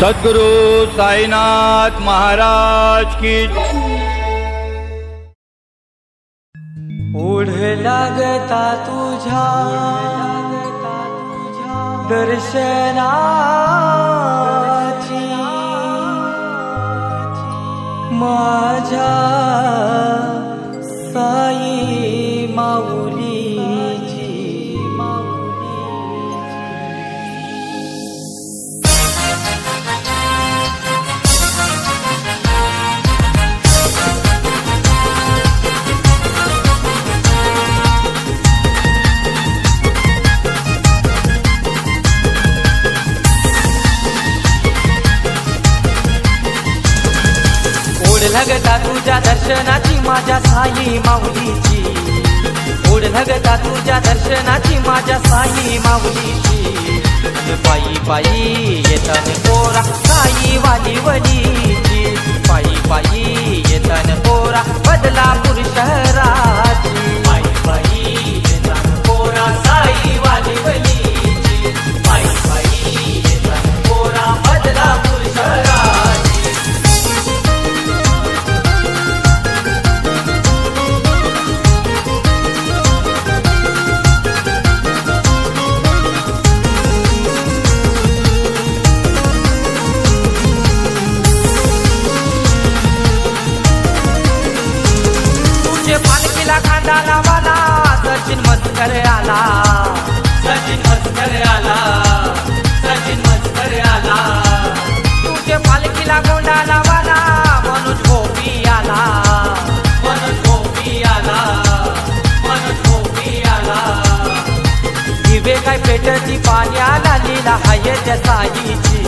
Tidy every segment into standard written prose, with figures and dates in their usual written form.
सद्गुरु साईनाथ महाराज की। ओढ लागता तुझ्या दर्शनाची माझ्या साई माऊलीची। ओढ लागता तुझ्या दर्शनाची माझ्या साई माऊलीची। ओढ लागता तुझ्या दर्शनाची माझ्या साई माऊलीची। पायी पायी येतान पोरा साई वालीवलीची। पायी पायी येतान पोरा बदलापूर शहराची। पायी पायी येतान पोरा साई वालीवलीची। पायी पायी येतान पोरा बदलापूर शहराची। पालखीला खांदा लावाला सचिन मस्कर आला। सचिन मस्कर आला। सचिन मस्कर आला। तुझे पालखीला गोंडा लावाला मनोज गोपी आला। मनोज गोपी आला। मनोज गोपी आला। दिवे काय पेटती पाण्याला लीला हाय त्या साईची।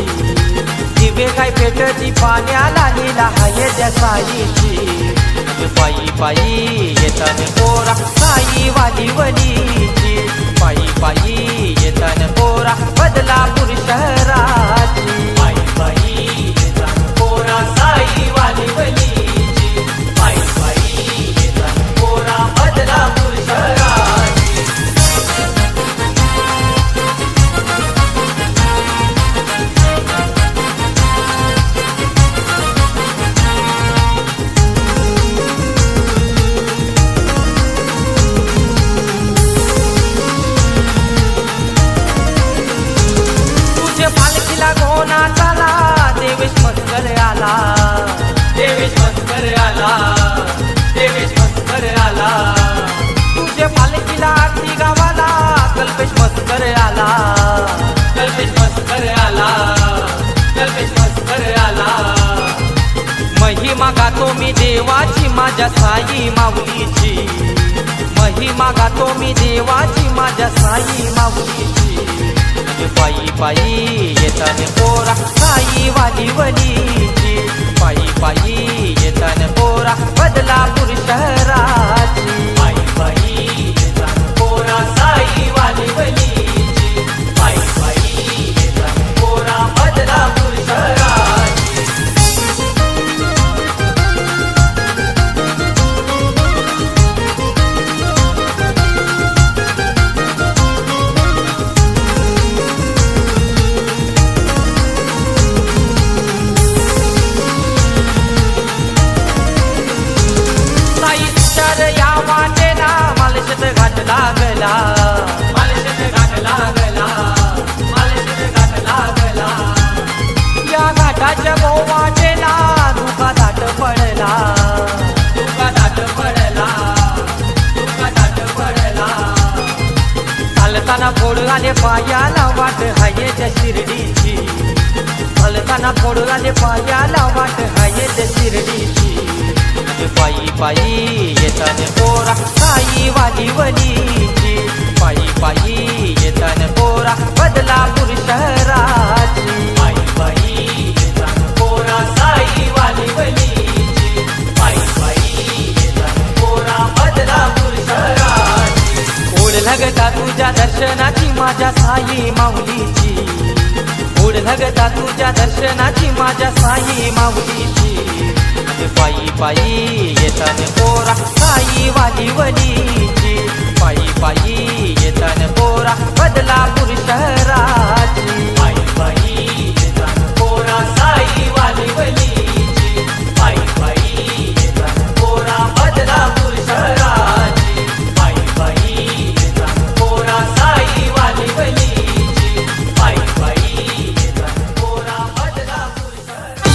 दिवे काय पेटती पाण्याला लीला हाय त्या साईची। पायी पायी येतान पोरा साई वालीवलीची। पायी पायी येतान पोरा बदलापूर शहराची। पायी पायी येतान पोरा साई वालीवलीची। पायी पायी येतान पोरा बदलापूर शहराची। पालखीला गोना चाला देवेश मस्कर आला। देवेश मस्कर आला। देवेश मस्कर आला। तुझे पालखीला आरती गावाला कल्पेश मस्कर आला। कल्पेश मस्कर आला। कल्पेश मस्कर आला। महिमा गातो मी देवाची माझ्या साई माऊलीची। महिमा गातो मी देवाची माझ्या साई माऊलीची। पायी पायी येतान पोरा साई वालीवलीची। पायी पायी येतान पोरा बदलापूर शहराची। पायी पायी येतान पोरा साई वालीवलीची। पायी पायी येतान पोरा बदलापूर शहराची। या वाटेला मालशेत घाट लागला। मालशेत घाट लागला। मालशेत घाट लागला। या घाटाच्या वाटेला धुका दाट पडला। धुका दाट पडला। धुका दाट पडला। चालताना फोड आले पायाला वाट हाय त्या शिर्डीची। चालताना फोड आले पायाला वाट हाय त्या शिर्डीची। पायी पायी येतान पोरा साई वालीवलीची। पायी पायी येतान पोरा पोरा बदलापूर शहराची पायी पायी येतान पोरा साई वाली वलीची पायी पायी येतान पोरा बदलापूर शहराची ओढ लगता तुझ्या दर्शनाची माझ्या साई माऊलीची ओढ लगता तुझ्या दर्शनाची माझ्या साई माऊलीची पायी पायी येतान पोरा साई वाली वलीची पायी पायी येतान पोरा बदलापूर शहराची पायी पायी येतान पोरा साई वाली वलीची पायी पायी येतान पोरा बदलापूर शहराची पायी पायी येतान पोरा साई वाली वलीची पायी पायी येतान पोरा बदलापूर शहराची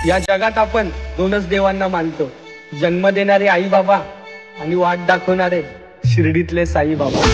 या जगात आपण दोनच देवांना मानतो, जन्म देणारे आई बाबा आणि वाट दाखवणारे शिर्डीतले साई बाबा.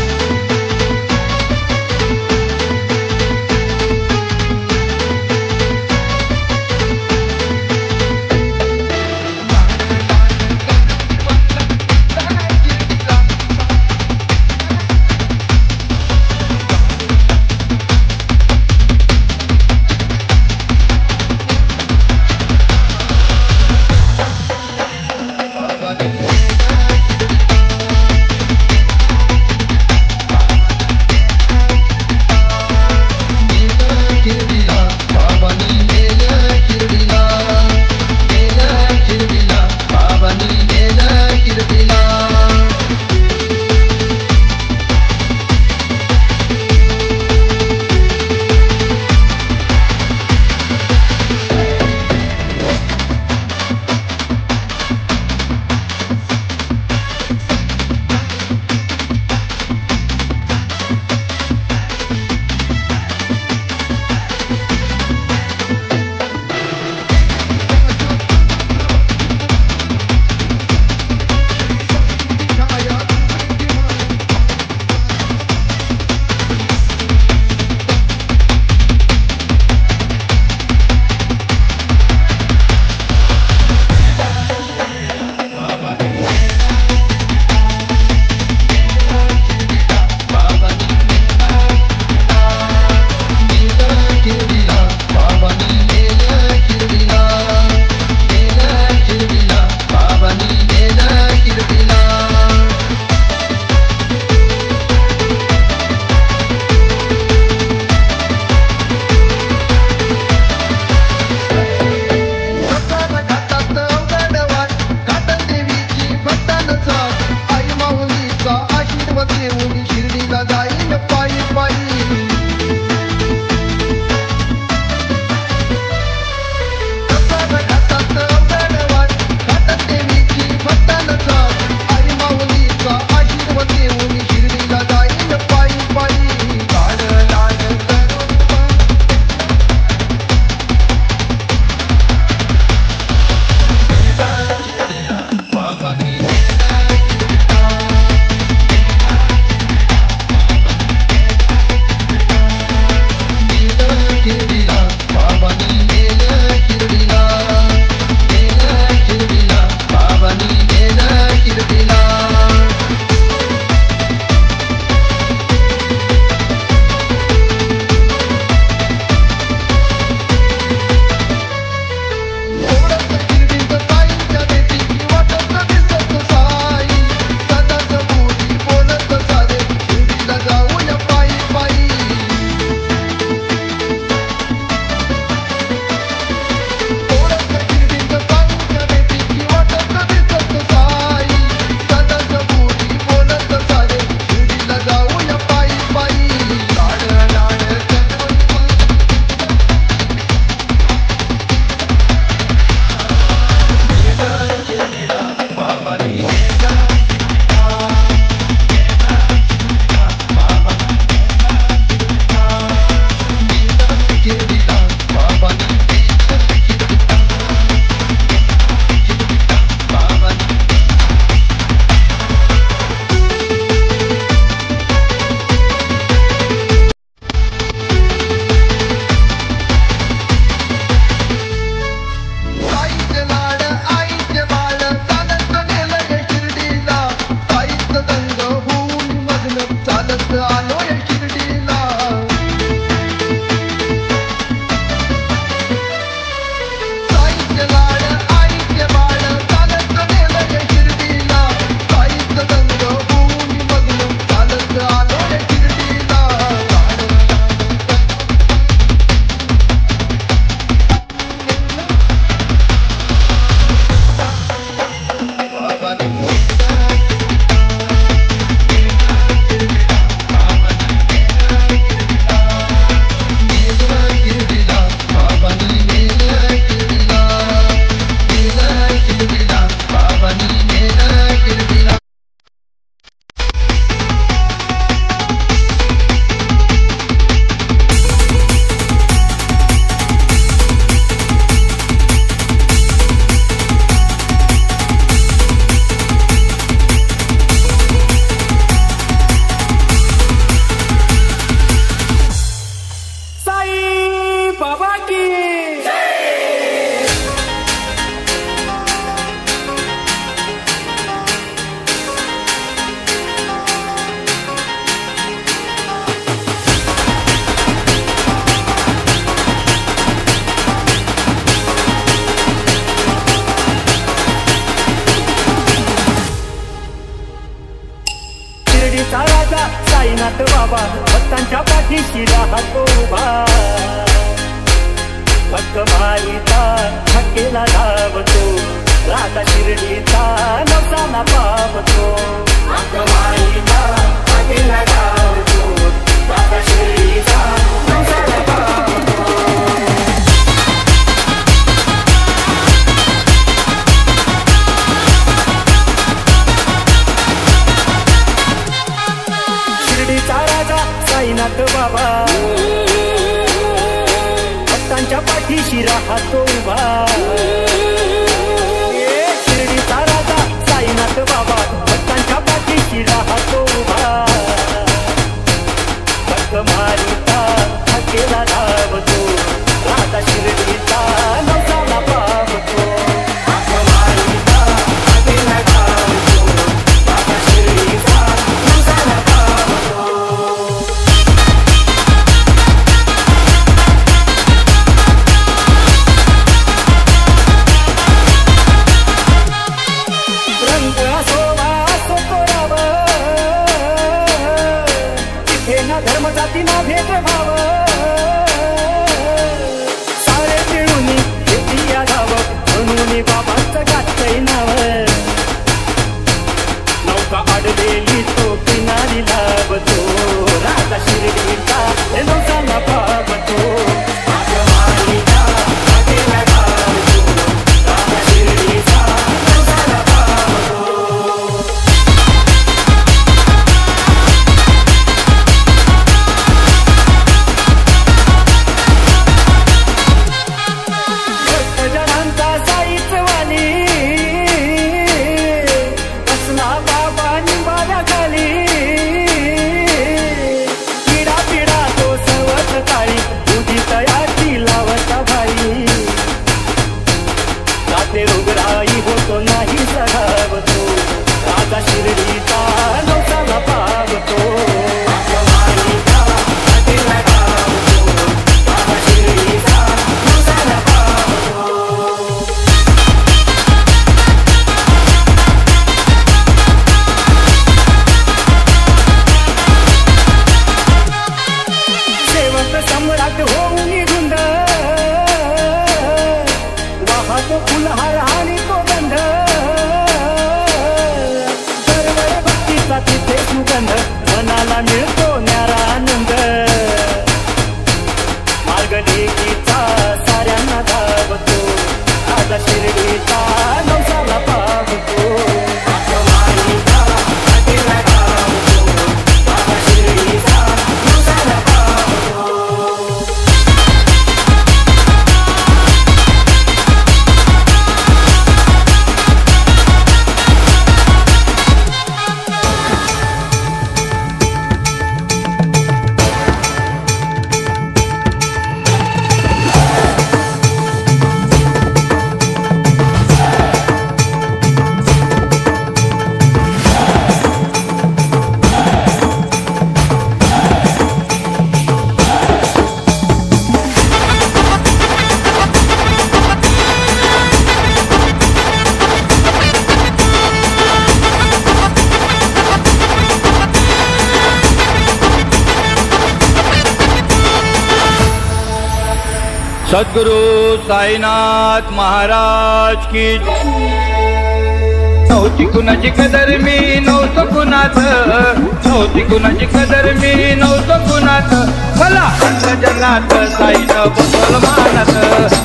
बाबा भक्तांच्या पाठीशी राहतो उभा भक्त मारीचा हक्केला धावतो राधा शिर्डीचा नवसाला पावतो भक्त मारीचा हक्केला धावतो राधा शिर्डीचा नवसाला पावतो शिर्डीचा राजा साईनाथ बाबा भक्तांच्या पाठीशी राहतो उभा शिर्डीचा राजा साईनाथ बाबा भक्तांच्या पाठीशी राहतो उभा भक्त मारीचा हक्केला धावतो राधा शिर्डीचा नवसाला पावतो भक्त मारीचा हक्केला धावतो राधा शिर्डीचा नवसाला पावतो रंग असो वा असो कोरावा तिथे ना धर्म जाती ना भेदभाव सारे मिळून शेती यादाव म्हणून बाबांचं गाठलंय नाव नौका अडलेली तो किनारी लावतो राधा शिर्डीचा नवसाला पावतो जनांचा साईच वाली बसला बाबा निंबाऱ्या खाली पिढा पिढा तो सवत काळी तुझी तयाची लावता भाई जाते रोगराई होतो नाही सगावतो राजा शिर्डीचा नवसाला पावतो सम्राट होऊन गुंड वाहतो फुलहार आणि तो गंध दरवर भक्तीचा तिथे सुगंध मनाला मिळतो न्यारा आनंद मार्गलेकीचा साऱ्यांना धावतो राधा शिर्डीचा नवसाला पावतो सद्गुरु साईनाथ महाराज की नव्हती कुणाची कदर मी नव्हतं कुणाच नव्हती कुणाची कदर मी नव्हतं कुणाच मला आणलं जगात साईनं बसवलं मानात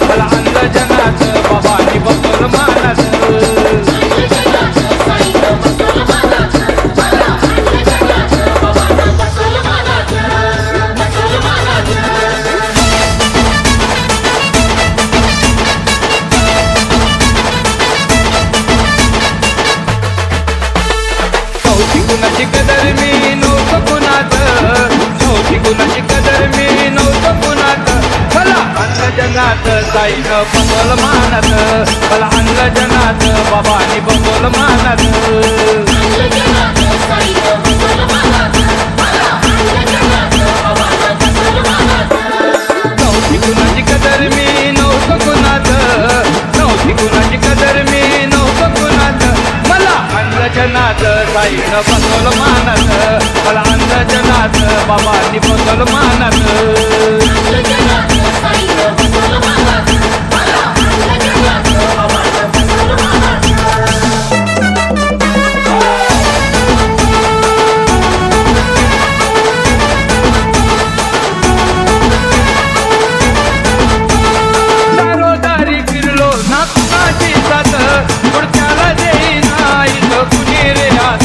मला आणलं जगात बाबांनी बसवलं मानात कुणाची कदर मी नव्हतं कुणाच नव्हती कुणाची कदर मी नव्हतं कुणाच मला आणलं जगात साईनं बसवलं मानात मला आणलं जगात बाबांनी बसवलं मानात नव्हती कुणाची कदर मी नव्हतं कुणाच नव्हती कुणाची कदर मी नव्हतं कुणाच मला आणलं जगात साईनं बसवलं मानात मला आणलं जगात आणि मुसलमानात दारोदारी फिरलो ना कुणाची साथ पुढच्याला देईना इथं कुणी रे हात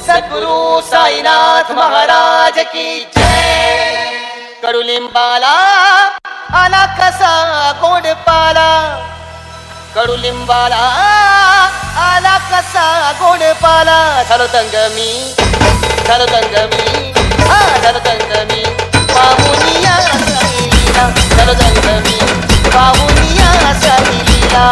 सद्गुरु साईनाथ महाराज की जय। कडुलिंबाला आला कसा गोडपाला, कडुलिंबाला आला कसा गोडपाला। झालो दंगमी, झालो दंगमी, झालो दंगमी पाहुनिया साईलीला, झालो दंगमी पाहुनिया साईलीला।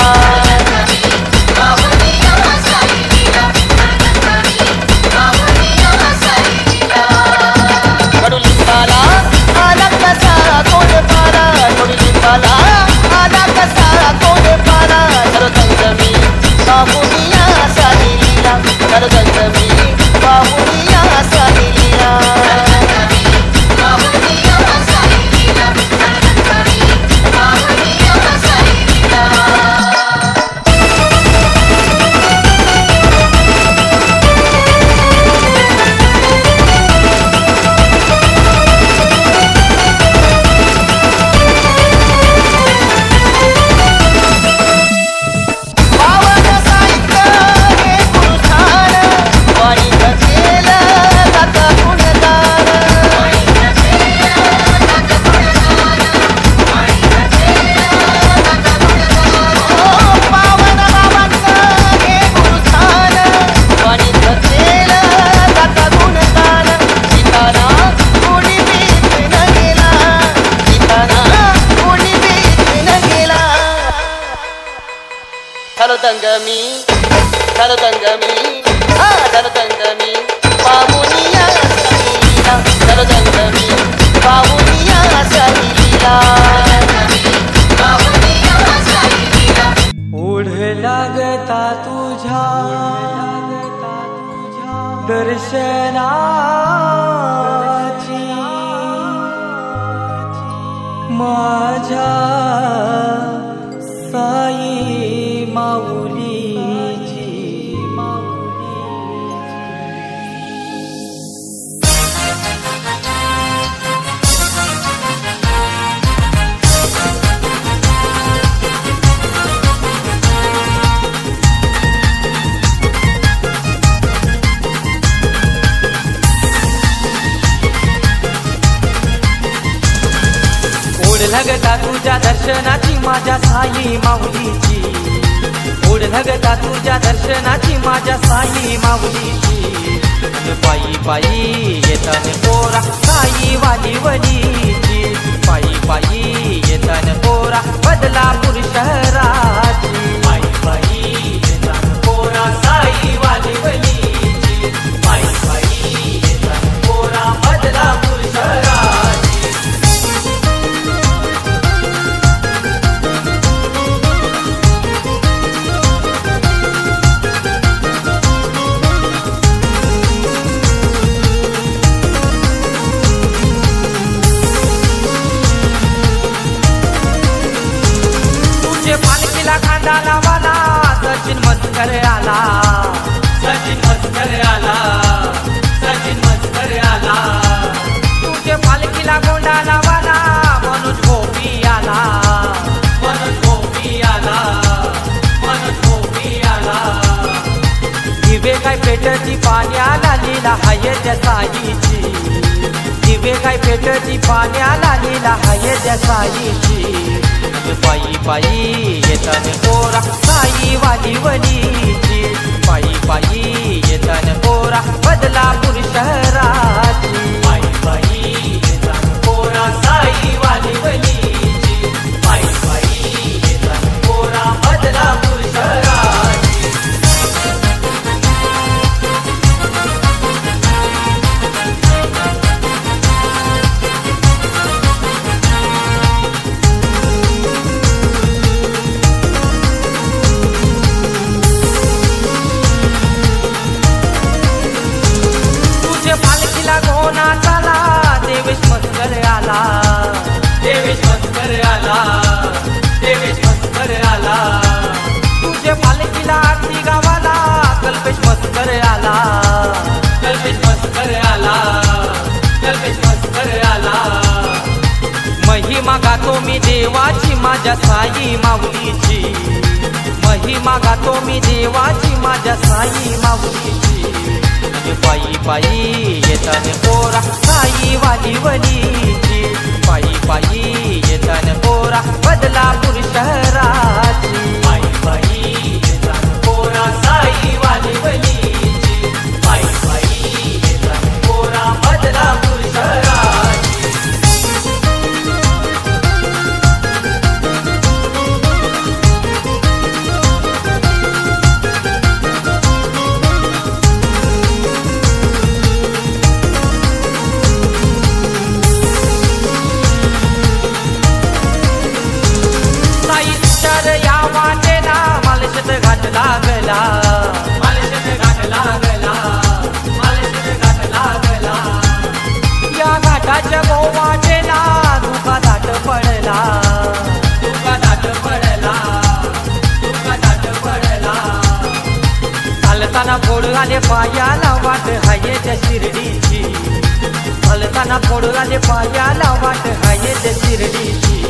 कडुलिंबाला आला कसा गोडपाला, कडुलिंबाला आला कसा गोडपाला। झालो दंगमी पाहुनिया साईलीला, झालो दंगमी पाहुनिया साईलीला। झालो दंगमी, झालो दंगमी, झालो दंगमी पाहुनिया साईलीला, झालो दंगमी पाहुनिया साईलीला। ओढ लागता तुझ्या दर्शनाची, माझ्या साई माऊलीची लगता तुझ्या दर्शनाची माझ्या साई माऊलीची ओढ लगता तुझ्या दर्शनाची माझ्या साई माऊलीची पायी पायी येतान पोरा साई वाली वलीची पायी पायी येतान पोरा बदलापूर शहराची पायी पायी येतान पोरा साई वाली वलीची पायी पायी येतान पोरा बदलापूर शहराची पालखीला खांदा लावाला सचिन मस्कर आला सचिन मस्कर आला सचिन मस्कर आला तुझे पालखीला गोंडा लावाला मनोज गोपी आला मनोज गोपी आला मनोज गोपी आला दिवे काय पेटची पाण्याला लीला हाय त्या साईची दिवे काय पेटची पाण्याला लीला हाय त्या साईची पायी पायी येतान पोरा साई वाली वलीची पायी पायी येतान पोरा बदलापूर शहराची पायी पायी येतान पोरा साई वाली वलीची पायी पायी येतान पोरा बदलापूर शहराची पालखीला गोना चाला देवेश मस्कर आला देवेश मस्कर आला देवेश मस्कर आला तुझे पालखीला आरती गावाला कल्पेश मस्कर आला कल्पेश मस्कर आला कल्पेश मस्कर आला महिमा गातो मी देवाची माझ्या साई माऊलीची महिमा गातो मी देवाची माझ्या साई माऊलीची पायी पायी येतान पोरा साई वाली वलीची पायी पायी येतान पोरा बदलापूर शहराची पायी पायी येतान पोरा साई वाली वलीची पायी पायी येतान पोरा बदलापूर शहराची या वाटेला मालशेत घाट लागला मालशेत घाट लागला मालशेत घाट लागला या घाटाच्या गोवाटेला धुका दाट पडला धुका दाट पडला धुका दाट पडला चालताना फोड आले पायाला वाट हाये त्या शिर्डीची चालताना फोड आले पायाला वाट हाये त्या शिर्डीची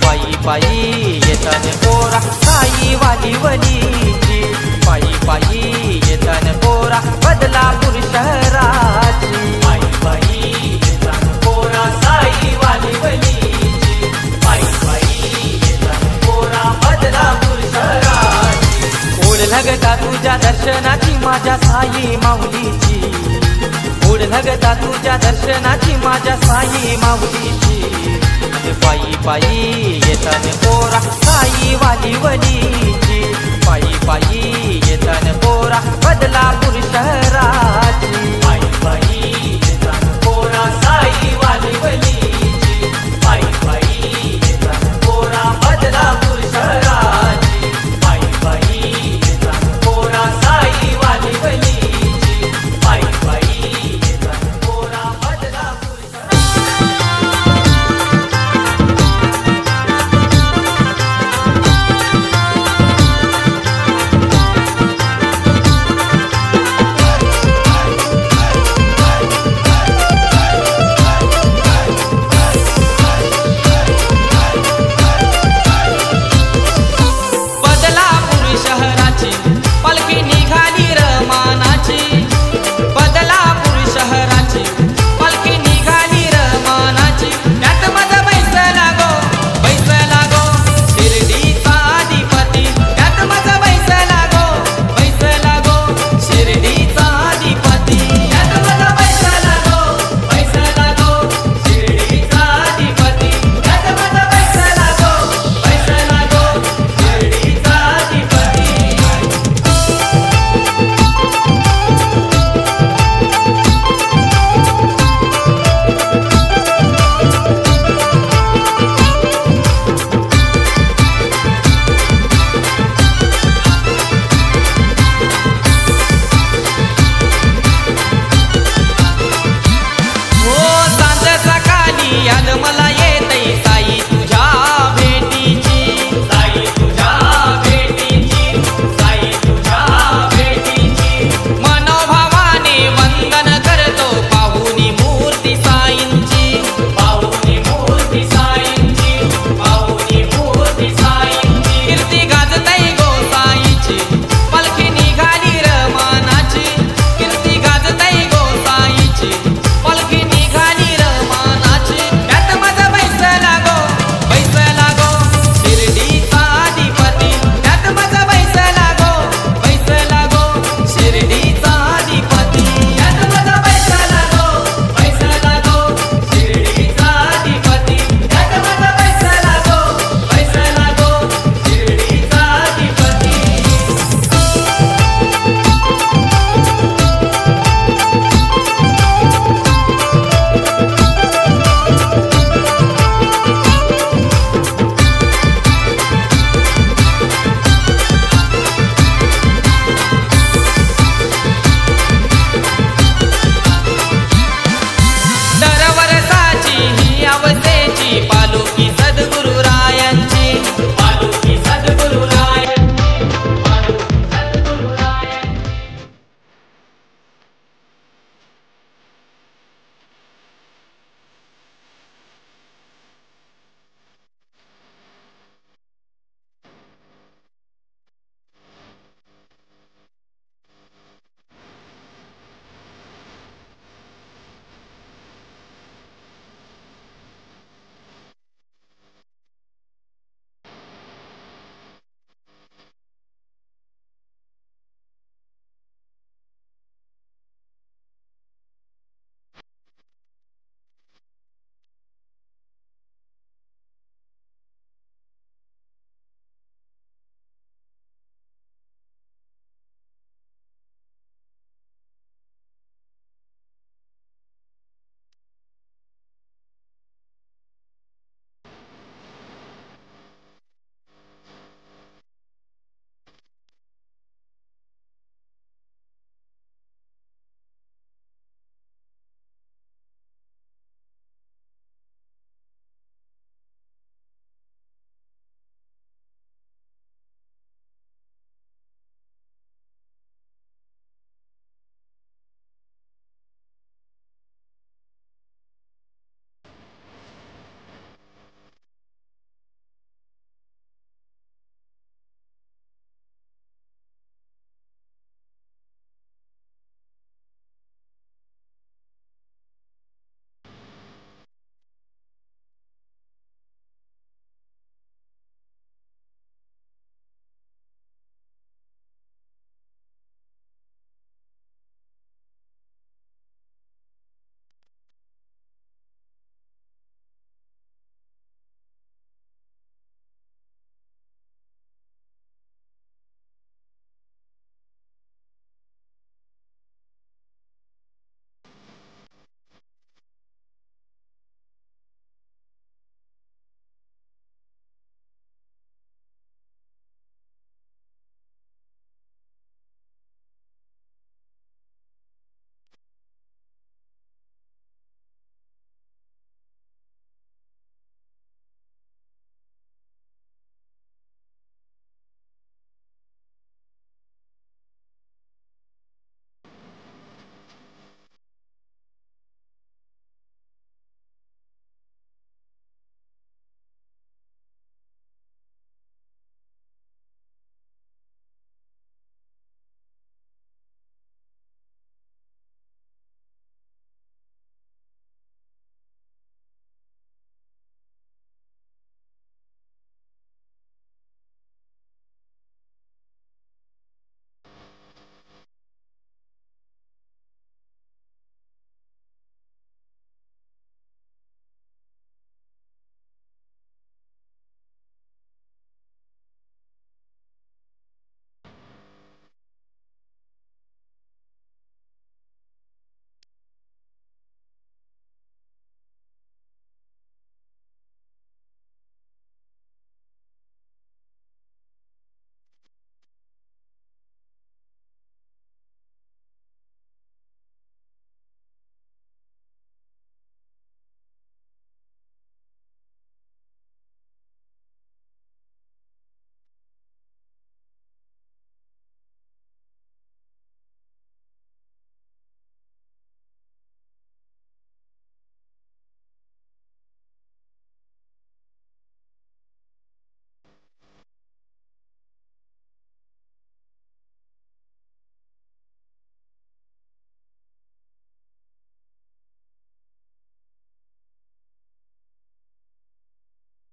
पायी पायी येतान पोरा साई वाली वलीची पायी पायी येतान पोरा बदलापूर शहराची पायी पायी येतान पोरा साई वाली वलीची पायी पायी येतान पोरा बदलापूर शहराची ओढ लगता तुझ्या दर्शनाची माझ्या साई माऊलीची ओढ लगता तुझ्या दर्शनाची माझ्या साई माऊलीची पायी पायी येतान पोरा साई वाली वलीची पायी पायी येतान पोरा बदलापूर शहराची